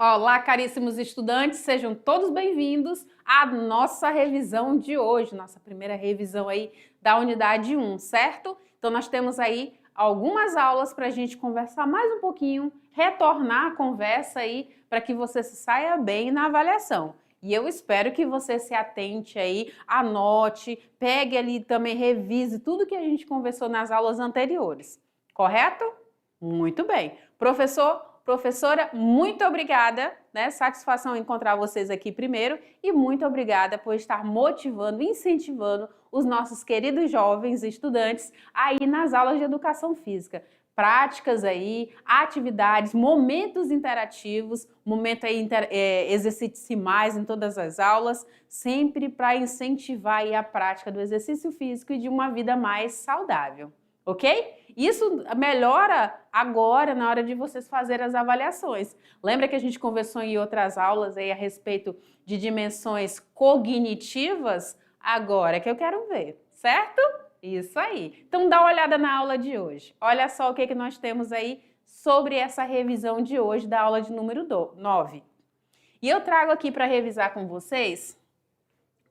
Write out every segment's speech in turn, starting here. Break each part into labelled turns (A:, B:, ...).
A: Olá, caríssimos estudantes, sejam todos bem-vindos à nossa revisão de hoje, nossa primeira revisão aí da unidade 1, certo? Então nós temos aí algumas aulas para a gente conversar mais um pouquinho, retornar a conversa aí para que você se saia bem na avaliação. E eu espero que você se atente aí, anote, pegue ali também, revise tudo que a gente conversou nas aulas anteriores, correto? Muito bem. Professora, muito obrigada, né? Satisfação em encontrar vocês aqui primeiro e muito obrigada por estar motivando, incentivando os nossos queridos jovens estudantes aí nas aulas de educação física. Práticas aí, atividades, momentos interativos, momento aí exercite-se mais em todas as aulas, sempre para incentivar aí a prática do exercício físico e de uma vida mais saudável, ok? Isso melhora agora na hora de vocês fazerem as avaliações. Lembra que a gente conversou em outras aulas aí a respeito de dimensões cognitivas? Agora que eu quero ver, certo? Isso aí. Então dá uma olhada na aula de hoje. Olha só o que nós temos aí sobre essa revisão de hoje da aula de número 9. E eu trago aqui para revisar com vocês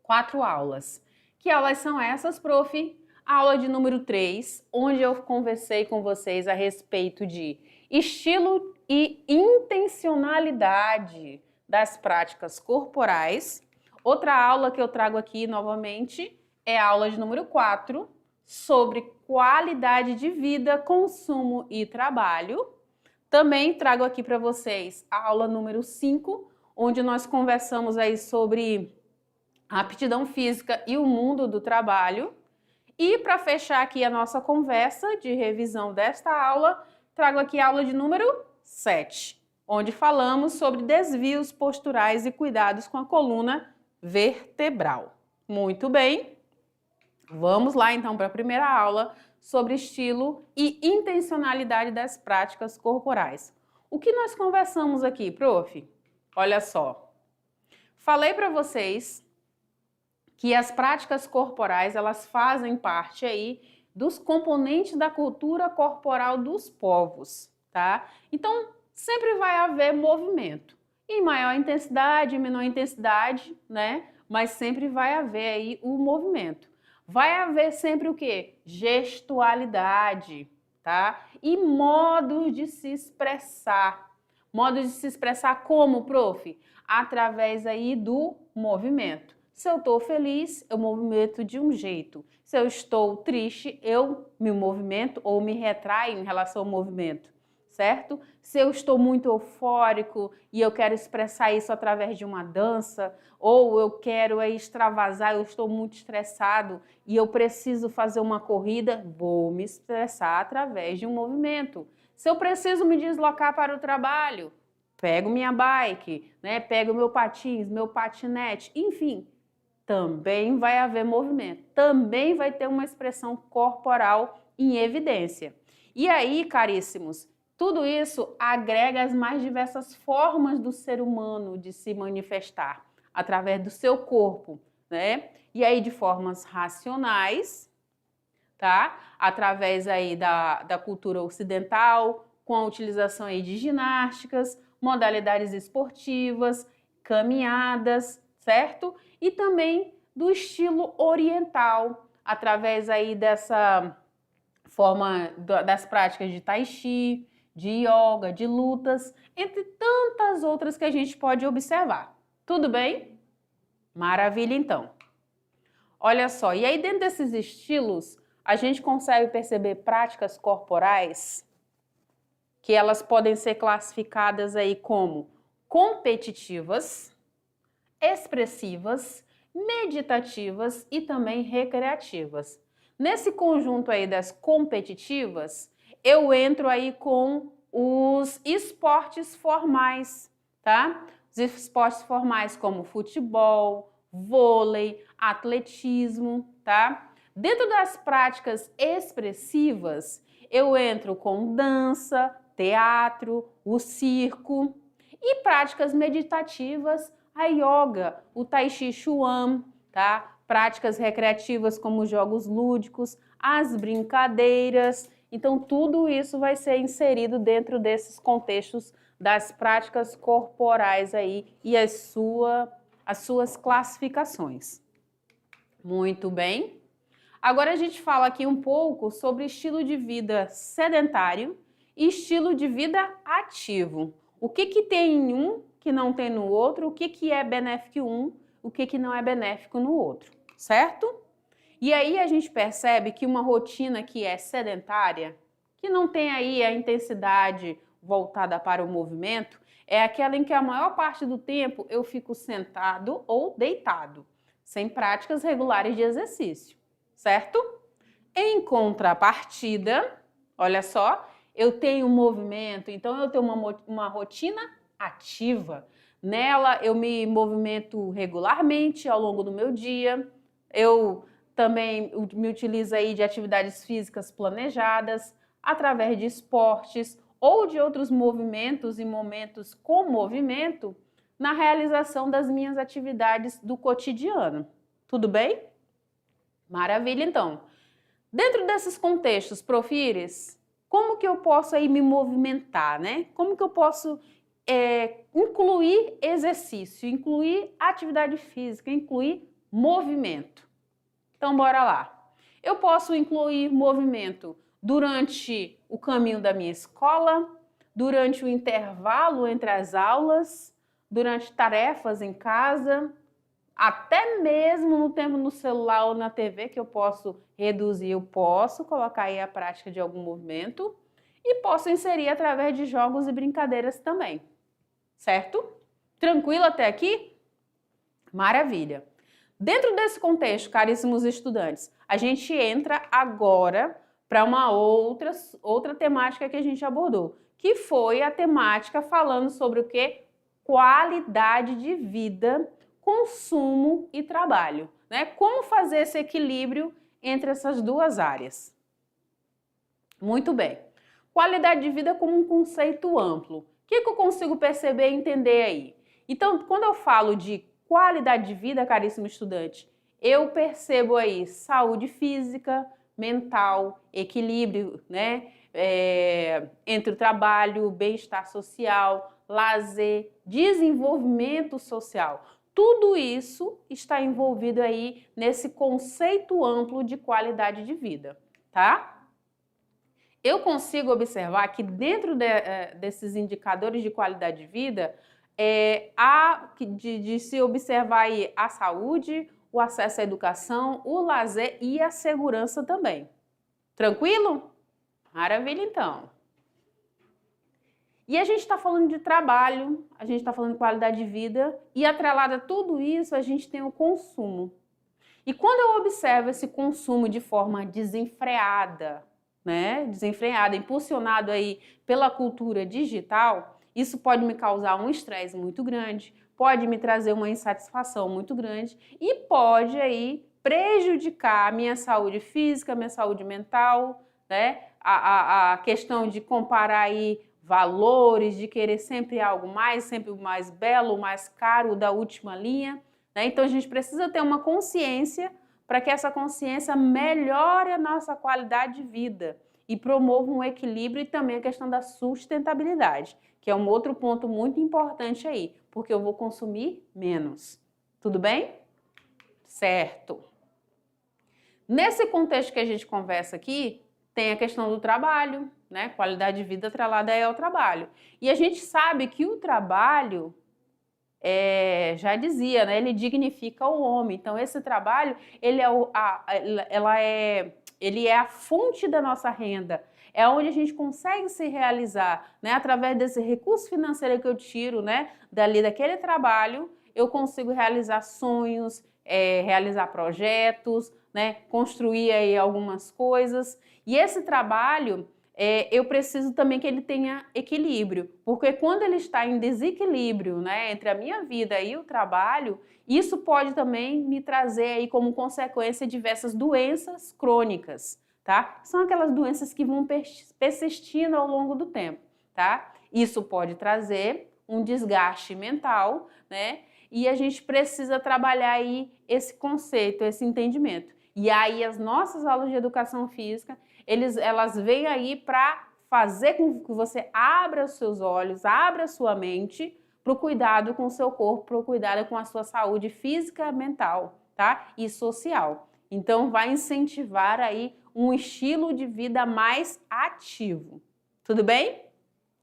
A: 4 aulas. Que aulas são essas, prof? A aula de número 3, onde eu conversei com vocês a respeito de estilo e intencionalidade das práticas corporais. Outra aula que eu trago aqui novamente é a aula de número 4, sobre qualidade de vida, consumo e trabalho. Também trago aqui para vocês a aula número 5, onde nós conversamos aí sobre a aptidão física e o mundo do trabalho. E para fechar aqui a nossa conversa de revisão desta aula, trago aqui a aula de número 7, onde falamos sobre desvios posturais e cuidados com a coluna vertebral. Muito bem, vamos lá então para a primeira aula sobre estilo e intencionalidade das práticas corporais. O que nós conversamos aqui, prof? Olha só, falei para vocês que as práticas corporais, elas fazem parte aí dos componentes da cultura corporal dos povos, tá? Então, sempre vai haver movimento, em maior intensidade, em menor intensidade, né? Mas sempre vai haver aí o movimento. Vai haver sempre o quê? Gestualidade, tá? E modos de se expressar. Modos de se expressar como, prof? Através aí do movimento. Se eu estou feliz, eu movimento de um jeito. Se eu estou triste, eu me movimento ou me retraio em relação ao movimento, certo? Se eu estou muito eufórico e eu quero expressar isso através de uma dança, ou eu quero extravasar, eu estou muito estressado e eu preciso fazer uma corrida, vou me expressar através de um movimento. Se eu preciso me deslocar para o trabalho, pego minha bike, né? Pego meu patins, meu patinete, enfim, também vai haver movimento, também vai ter uma expressão corporal em evidência. E aí, caríssimos, tudo isso agrega as mais diversas formas do ser humano de se manifestar através do seu corpo, né? E aí de formas racionais, tá? Através aí da cultura ocidental, com a utilização aí de ginásticas, modalidades esportivas, caminhadas, certo? E também do estilo oriental, através aí dessa forma das práticas de tai chi, de yoga, de lutas, entre tantas outras que a gente pode observar. Tudo bem? Maravilha, então. Olha só, e aí dentro desses estilos, a gente consegue perceber práticas corporais que elas podem ser classificadas aí como competitivas, expressivas, meditativas e também recreativas. Nesse conjunto aí das competitivas, eu entro aí com os esportes formais, tá? Os esportes formais como futebol, vôlei, atletismo, tá? Dentro das práticas expressivas, eu entro com dança, teatro, o circo e práticas meditativas, a yoga, o tai chi chuan, tá? Práticas recreativas como jogos lúdicos, as brincadeiras, Então, tudo isso vai ser inserido dentro desses contextos das práticas corporais aí e as suas classificações. Muito bem. Agora a gente fala aqui um pouco sobre estilo de vida sedentário e estilo de vida ativo. O que que tem em um que não tem no outro, o que que é benéfico em um, o que que não é benéfico no outro, certo? E aí a gente percebe que uma rotina que é sedentária, que não tem aí a intensidade voltada para o movimento, é aquela em que a maior parte do tempo eu fico sentado ou deitado, sem práticas regulares de exercício, certo? Em contrapartida, olha só, eu tenho movimento, então eu tenho uma rotina ativa. Nela eu me movimento regularmente ao longo do meu dia, eu também me utilizo aí de atividades físicas planejadas, através de esportes ou de outros movimentos e momentos com movimento na realização das minhas atividades do cotidiano. Tudo bem? Maravilha, então. Dentro desses contextos, Profires, como que eu posso aí me movimentar, né? Como que eu posso incluir exercício, incluir atividade física, incluir movimento? Então, bora lá. Eu posso incluir movimento durante o caminho da minha escola, durante o intervalo entre as aulas, durante tarefas em casa, até mesmo no tempo no celular ou na TV que eu posso reduzir, eu posso colocar aí a prática de algum movimento e posso inserir através de jogos e brincadeiras também, certo? Tranquilo até aqui? Maravilha! Dentro desse contexto, caríssimos estudantes, a gente entra agora para uma outra temática que a gente abordou, que foi a temática falando sobre o que? Qualidade de vida, consumo e trabalho, né? Como fazer esse equilíbrio entre essas duas áreas. Muito bem. Qualidade de vida como um conceito amplo. O que eu consigo perceber e entender aí? Então, quando eu falo de qualidade de vida, caríssimo estudante, eu percebo aí saúde física, mental, equilíbrio, né? Entre o trabalho, bem-estar social, lazer, desenvolvimento social. Tudo isso está envolvido aí nesse conceito amplo de qualidade de vida, tá? Eu consigo observar que dentro desses indicadores de qualidade de vida, há de se observar aí a saúde, o acesso à educação, o lazer e a segurança também. Tranquilo? Maravilha, então. E a gente está falando de trabalho, a gente está falando de qualidade de vida e atrelada a tudo isso, a gente tem o consumo. E quando eu observo esse consumo de forma desenfreada, né? Desenfreada, impulsionado aí pela cultura digital, isso pode me causar um estresse muito grande, pode me trazer uma insatisfação muito grande e pode aí prejudicar a minha saúde física, a minha saúde mental, né? A questão de comparar aí valores, de querer sempre algo mais, sempre o mais belo, o mais caro, o da última linha, né? Então a gente precisa ter uma consciência para que essa consciência melhore a nossa qualidade de vida e promova um equilíbrio e também a questão da sustentabilidade, que é um outro ponto muito importante aí, porque eu vou consumir menos. Tudo bem? Certo. Nesse contexto que a gente conversa aqui, tem a questão do trabalho, né? Qualidade de vida atrelada ao trabalho. E a gente sabe que o trabalho, já dizia, né? Ele dignifica o homem. Então, esse trabalho, ele é a fonte da nossa renda. É onde a gente consegue se realizar, né? Através desse recurso financeiro que eu tiro, né? Daquele trabalho, eu consigo realizar sonhos, realizar projetos, né? Construir aí algumas coisas. E esse trabalho, eu preciso também que ele tenha equilíbrio, porque quando ele está em desequilíbrio, né, entre a minha vida e o trabalho, isso pode também me trazer aí como consequência diversas doenças crônicas, tá? São aquelas doenças que vão persistindo ao longo do tempo, tá? Isso pode trazer um desgaste mental, né? E a gente precisa trabalhar aí esse conceito, esse entendimento. E aí as nossas aulas de educação física, elas vêm aí para fazer com que você abra os seus olhos, abra a sua mente para o cuidado com o seu corpo, para o cuidado com a sua saúde física, mental, tá? E social. Então, vai incentivar aí um estilo de vida mais ativo. Tudo bem?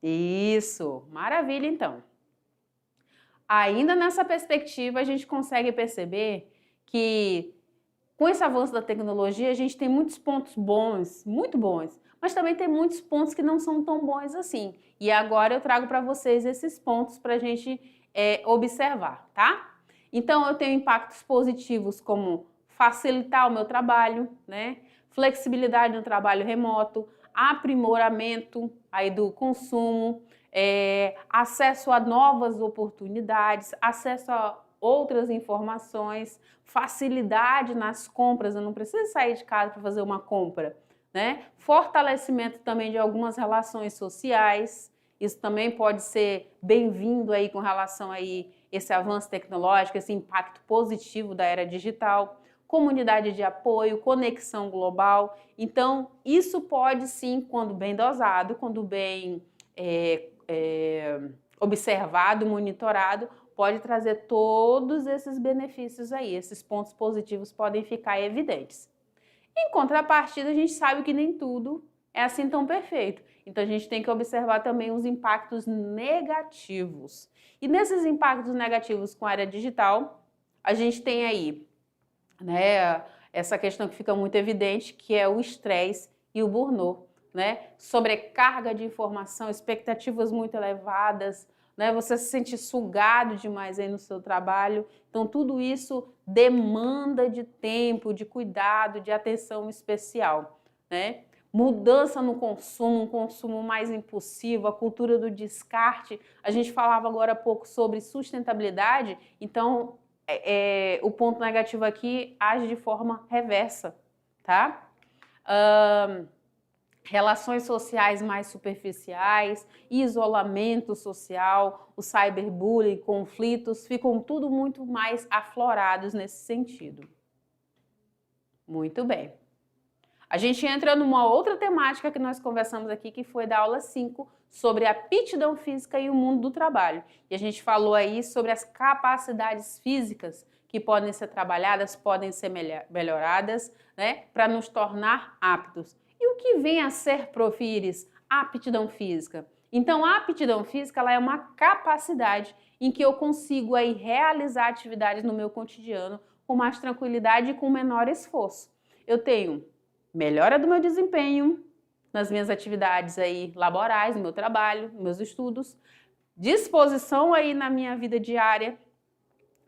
A: Isso, maravilha então. Ainda nessa perspectiva, a gente consegue perceber que com esse avanço da tecnologia, a gente tem muitos pontos bons, muito bons, mas também tem muitos pontos que não são tão bons assim. E agora eu trago para vocês esses pontos para a gente observar, tá? Então, eu tenho impactos positivos como facilitar o meu trabalho, né? Flexibilidade no trabalho remoto, aprimoramento aí do consumo, acesso a novas oportunidades, acesso a outras informações, facilidade nas compras, eu não preciso sair de casa para fazer uma compra, né? Fortalecimento também de algumas relações sociais, isso também pode ser bem-vindo aí com relação aí esse avanço tecnológico, esse impacto positivo da era digital, comunidade de apoio, conexão global. Então, isso pode sim, quando bem dosado, quando bem observado, monitorado, pode trazer todos esses benefícios aí, esses pontos positivos podem ficar evidentes. Em contrapartida, a gente sabe que nem tudo é assim tão perfeito. Então, a gente tem que observar também os impactos negativos. E nesses impactos negativos com a área digital, a gente tem aí, né, essa questão que fica muito evidente, que é o estresse e o burnout, né? Sobrecarga de informação, expectativas muito elevadas, né? Você se sente sugado demais aí no seu trabalho. Então, tudo isso demanda de tempo, de cuidado, de atenção especial, né? Mudança no consumo, um consumo mais impulsivo, a cultura do descarte. A gente falava agora há pouco sobre sustentabilidade, então o ponto negativo aqui age de forma reversa, tá? Relações sociais mais superficiais, isolamento social, o cyberbullying, conflitos, ficam tudo muito mais aflorados nesse sentido. Muito bem. A gente entra numa outra temática que nós conversamos aqui, que foi da aula 5, sobre a aptidão física e o mundo do trabalho. E a gente falou aí sobre as capacidades físicas que podem ser trabalhadas, podem ser melhoradas, né, para nos tornar aptos. E o que vem a ser, Prof. Iris, a aptidão física? Então, a aptidão física ela é uma capacidade em que eu consigo aí realizar atividades no meu cotidiano com mais tranquilidade e com menor esforço. Eu tenho melhora do meu desempenho nas minhas atividades aí laborais, no meu trabalho, nos meus estudos, disposição aí na minha vida diária,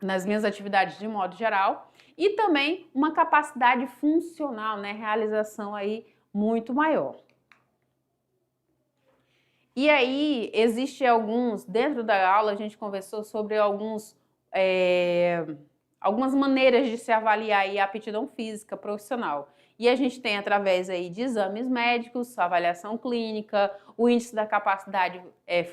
A: nas minhas atividades de modo geral, e também uma capacidade funcional, né, realização aí muito maior. E aí, existe alguns, dentro da aula a gente conversou sobre algumas maneiras de se avaliar aí a aptidão física profissional. E a gente tem através aí de exames médicos, avaliação clínica, o índice da capacidade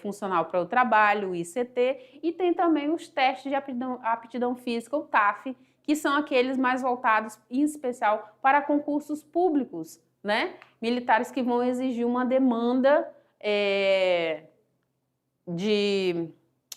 A: funcional para o trabalho, o ICT, e tem também os testes de aptidão física, o TAF, que são aqueles mais voltados, em especial, para concursos públicos, né? Militares que vão exigir uma demanda de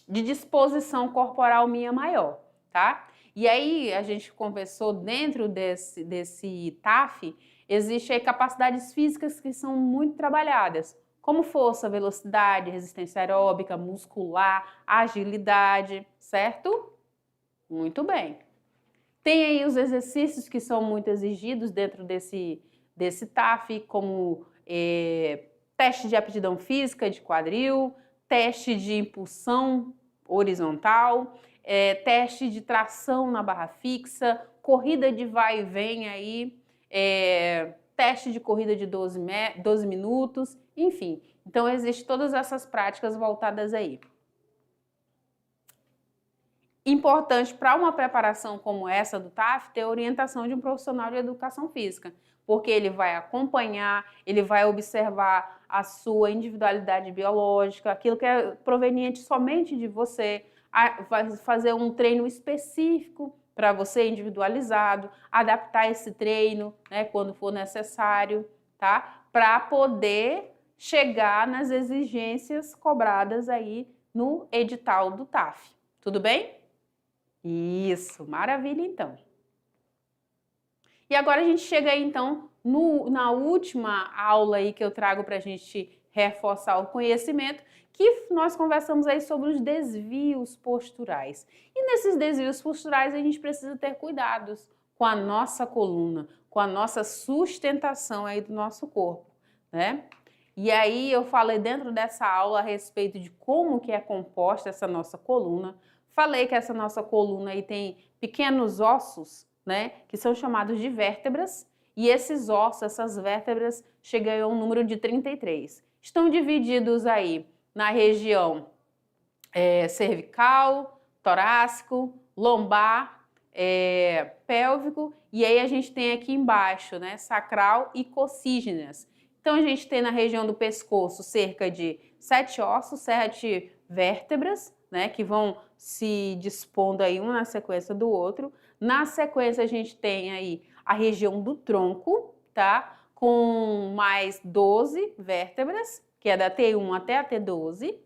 A: disposição corporal minha maior, tá? E aí, a gente conversou dentro desse TAF, existem capacidades físicas que são muito trabalhadas, como força, velocidade, resistência aeróbica, muscular, agilidade, certo? Muito bem. Tem aí os exercícios que são muito exigidos dentro desse TAF, como teste de aptidão física de quadril, teste de impulsão horizontal, teste de tração na barra fixa, corrida de vai e vem aí, teste de corrida de 12 minutos, enfim. Então, existem todas essas práticas voltadas aí. Importante para uma preparação como essa do TAF ter a orientação de um profissional de educação física, porque ele vai acompanhar, ele vai observar a sua individualidade biológica, aquilo que é proveniente somente de você, vai fazer um treino específico para você, individualizado, adaptar esse treino, né, quando for necessário, tá? Para poder chegar nas exigências cobradas aí no edital do TAF. Tudo bem? Isso, maravilha então. E agora a gente chega aí então na última aula aí que eu trago para a gente reforçar o conhecimento, que nós conversamos aí sobre os desvios posturais. E nesses desvios posturais a gente precisa ter cuidados com a nossa coluna, com a nossa sustentação aí do nosso corpo, né? E aí eu falei dentro dessa aula a respeito de como que é composta essa nossa coluna. Falei que essa nossa coluna aí tem pequenos ossos, né, que são chamados de vértebras, e esses ossos, essas vértebras, chegam a um número de 33. Estão divididos aí na região cervical, torácico, lombar, pélvico, e aí a gente tem aqui embaixo, né, sacral e coxígenas. Então a gente tem na região do pescoço cerca de 7 ossos, 7 vértebras, né, que vão se dispondo aí um na sequência do outro. Na sequência a gente tem aí a região do tronco, tá? Com mais 12 vértebras, que é da T1 até a T12.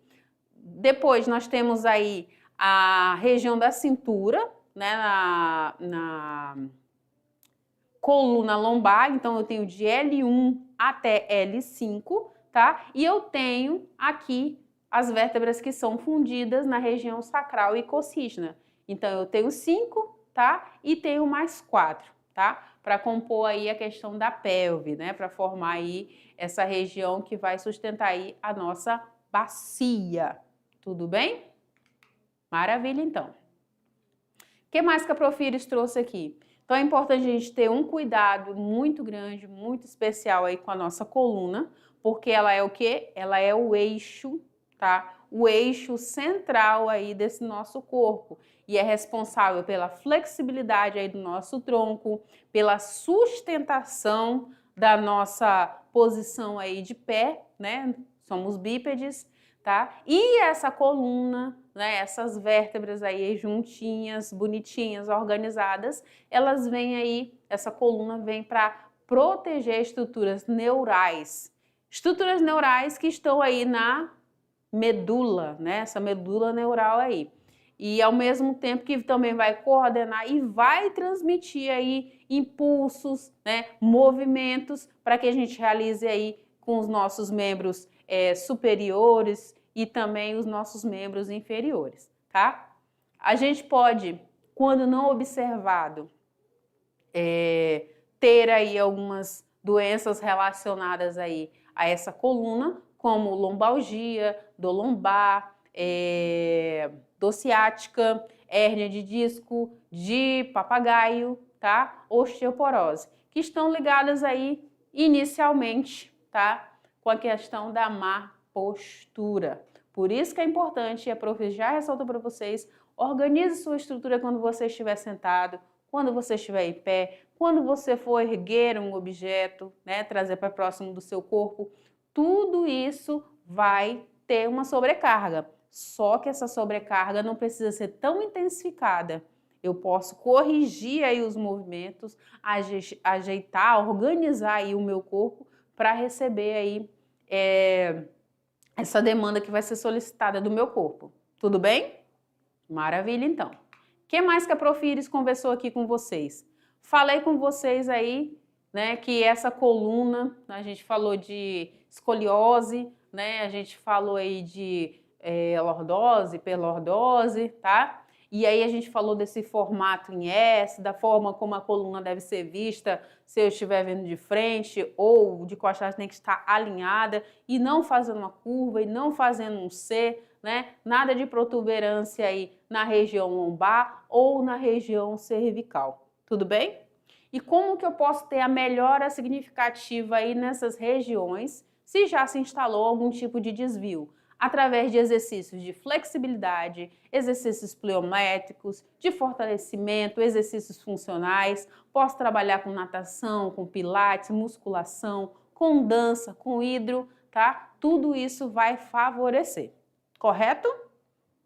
A: Depois nós temos aí a região da cintura, né, na coluna lombar, então eu tenho de L1 até L5, tá? E eu tenho aqui as vértebras que são fundidas na região sacral e coxígena. Então eu tenho 5, tá? E tenho mais 4, tá? Para compor aí a questão da pelve, né? Para formar aí essa região que vai sustentar aí a nossa bacia. Tudo bem? Maravilha, então. O que mais que a Profires trouxe aqui? Então é importante a gente ter um cuidado muito grande, muito especial aí com a nossa coluna, porque ela é o quê? Ela é o eixo, tá? O eixo central aí desse nosso corpo e é responsável pela flexibilidade aí do nosso tronco, pela sustentação da nossa posição aí de pé, né? Somos bípedes, tá? E essa coluna, né, essas vértebras aí juntinhas, bonitinhas, organizadas, elas vêm aí, essa coluna vem para proteger estruturas neurais. Estruturas neurais que estão aí na medula, né? Essa medula neural aí. E ao mesmo tempo que também vai coordenar e vai transmitir aí impulsos, né, movimentos para que a gente realize aí com os nossos membros superiores e também os nossos membros inferiores, tá? A gente pode, quando não observado, ter aí algumas doenças relacionadas aí a essa coluna, como lombalgia, dor lombar, dor ciática, hérnia de disco, de papagaio, tá? Osteoporose, que estão ligadas aí inicialmente, tá? Com a questão da má postura. Por isso que é importante, e a Prof já ressaltou para vocês, organize sua estrutura quando você estiver sentado, quando você estiver em pé, quando você for erguer um objeto, né, trazer para próximo do seu corpo, tudo isso vai ter uma sobrecarga. Só que essa sobrecarga não precisa ser tão intensificada. Eu posso corrigir aí os movimentos, ajeitar, organizar aí o meu corpo para receber aí essa demanda que vai ser solicitada do meu corpo. Tudo bem? Maravilha, então. O que mais que a Profires conversou aqui com vocês? Falei com vocês aí, né, que essa coluna, a gente falou de escoliose, né, a gente falou aí de lordose, hiperlordose, tá? E aí a gente falou desse formato em S, da forma como a coluna deve ser vista, se eu estiver vendo de frente ou de costas, tem que estar alinhada e não fazendo uma curva e não fazendo um C, né? Nada de protuberância aí na região lombar ou na região cervical. Tudo bem? E como que eu posso ter a melhora significativa aí nessas regiões se já se instalou algum tipo de desvio? Através de exercícios de flexibilidade, exercícios pliométricos, de fortalecimento, exercícios funcionais. Posso trabalhar com natação, com pilates, musculação, com dança, com hidro, tá? Tudo isso vai favorecer. Correto?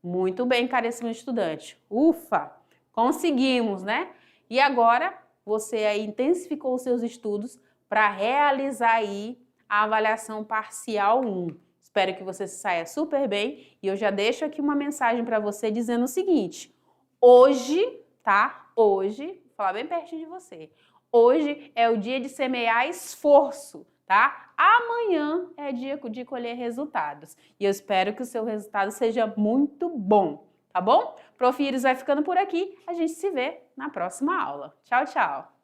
A: Muito bem, caríssimo estudante. Ufa! Conseguimos, né? E agora você aí intensificou os seus estudos para realizar aí a avaliação parcial 1. Espero que você saia super bem e eu já deixo aqui uma mensagem para você dizendo o seguinte: hoje, tá? Hoje, vou falar bem pertinho de você. Hoje é o dia de semear esforço, tá? Amanhã é dia de colher resultados. E eu espero que o seu resultado seja muito bom, tá bom? Prof. Iris vai ficando por aqui. A gente se vê na próxima aula. Tchau, tchau!